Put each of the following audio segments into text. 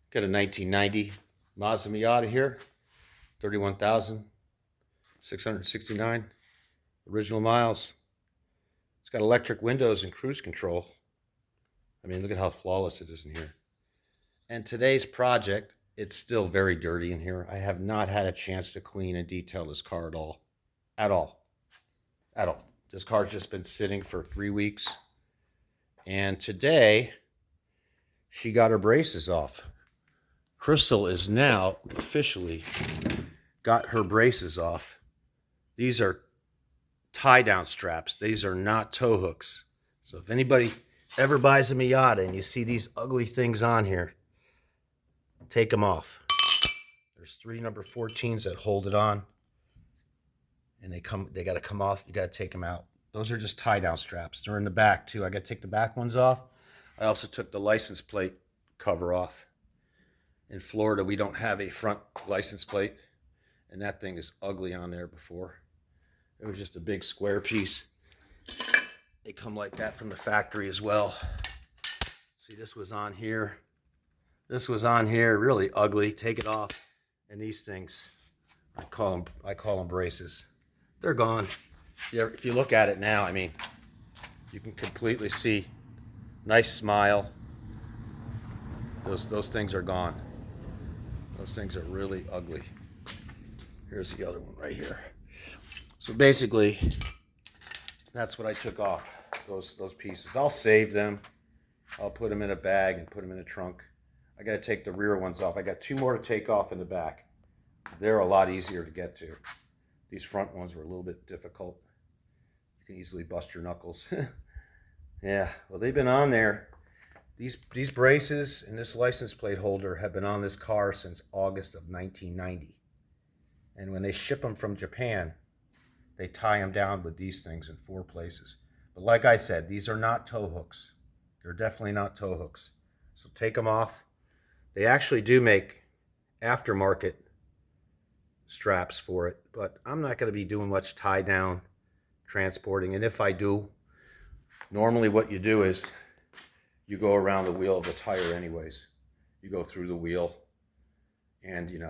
Got a 1990 Mazda Miata here, 31,669 original miles. It's got electric windows and cruise control. I mean, look at how flawless it is in here. And today's project, it's still very dirty in here. I have not had a chance to clean and detail this car at all. At all. At all. This car's just been sitting for 3 weeks. And today, she got her braces off. Crystal is now officially got her braces off. These are tie-down straps. These are not tow hooks. So if anybody ever buys a Miata and you see these ugly things on here, take them off. There's 3 number 14s that hold it on, and they got to come off. You got to take them out. Those are just tie-down straps. They're in the back too. I got to take the back ones off. I also took the license plate cover off. In Florida, we don't have a front license plate, and that thing is ugly on there before. It was just a big square piece. They come like that from the factory as well. See, this was on here. This was on here, really ugly. Take it off. And these things, I call them braces. They're gone. If you look at it now, I mean, you can completely see. Nice smile. Those things are gone. Those things are really ugly. Here's the other one right here. So basically, that's what I took off, those pieces. I'll save them. I'll put them in a bag and put them in a trunk. I got to take the rear ones off. I got 2 more to take off in the back. They're a lot easier to get to. These front ones were a little bit difficult. You can easily bust your knuckles. Yeah, well, they've been on there. These braces and this license plate holder have been on this car since August of 1990. And when they ship them from Japan, they tie them down with these things in 4 places. But like I said, these are not tow hooks. They're definitely not tow hooks. So take them off. They actually do make aftermarket straps for it, but I'm not going to be doing much tie down transporting. And if I do, normally what you do is you go around the wheel of the tire anyways. You go through the wheel, and you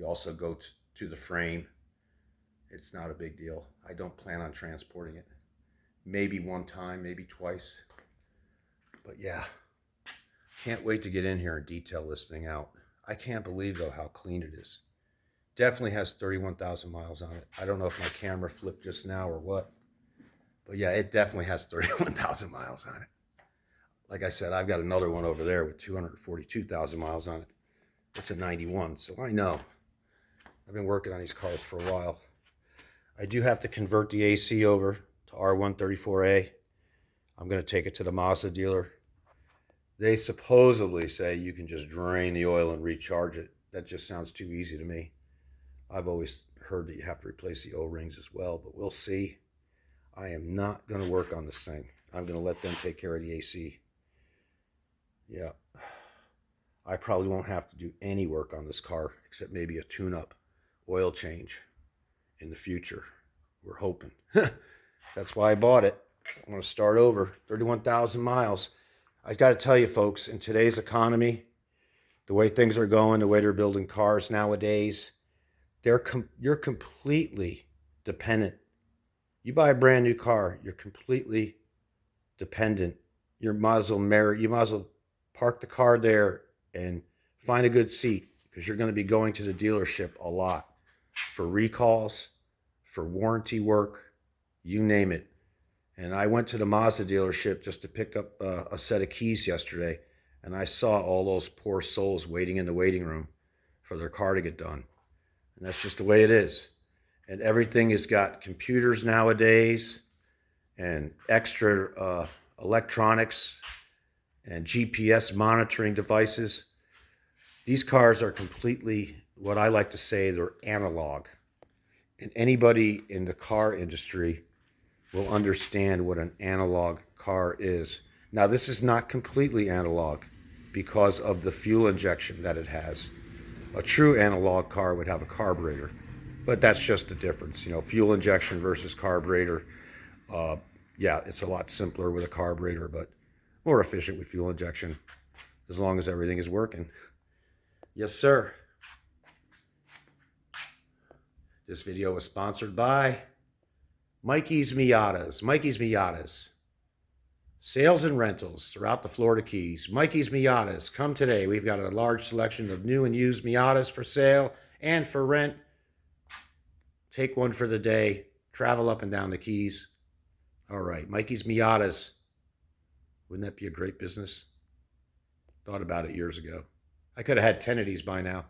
also go to the frame. It's not a big deal. I don't plan on transporting it. Maybe one time, maybe twice. But yeah, can't wait to get in here and detail this thing out. I can't believe, though, how clean it is. Definitely has 31,000 miles on it. I don't know if my camera flipped just now or what. But yeah, it definitely has 31,000 miles on it. Like I said, I've got another one over there with 242,000 miles on it. It's a 91, so I know. I've been working on these cars for a while. I do have to convert the AC over to R134A. I'm going to take it to the Mazda dealer. They supposedly say you can just drain the oil and recharge it. That just sounds too easy to me. I've always heard that you have to replace the O-rings as well, but we'll see. I am not going to work on this thing. I'm going to let them take care of the AC. Yeah. I probably won't have to do any work on this car except maybe a tune-up oil change in the future. We're hoping. That's why I bought it. I'm going to start over. 31,000 miles. I got to tell you, folks, in today's economy, the way things are going, the way they're building cars nowadays, you're completely dependent. You buy a brand new car, you're completely dependent. You might as well park the car there and find a good seat, because you're going to be going to the dealership a lot for recalls, for warranty work, you name it. And I went to the Mazda dealership just to pick up a set of keys yesterday, and I saw all those poor souls waiting in the waiting room for their car to get done. And that's just the way it is. And everything has got computers nowadays and extra electronics and GPS monitoring devices. These cars are completely, what I like to say, they're analog. And anybody in the car industry will understand what an analog car is. Now, this is not completely analog because of the fuel injection that it has. A true analog car would have a carburetor, but that's just the difference. Fuel injection versus carburetor. Yeah, it's a lot simpler with a carburetor, but more efficient with fuel injection, as long as everything is working. Yes, sir. This video was sponsored by Mikey's Miatas. Mikey's Miatas. Sales and rentals throughout the Florida Keys. Mikey's Miatas. Come today. We've got a large selection of new and used Miatas for sale and for rent. Take one for the day. Travel up and down the Keys. All right. Mikey's Miatas. Wouldn't that be a great business? Thought about it years ago. I could have had 10 of these by now.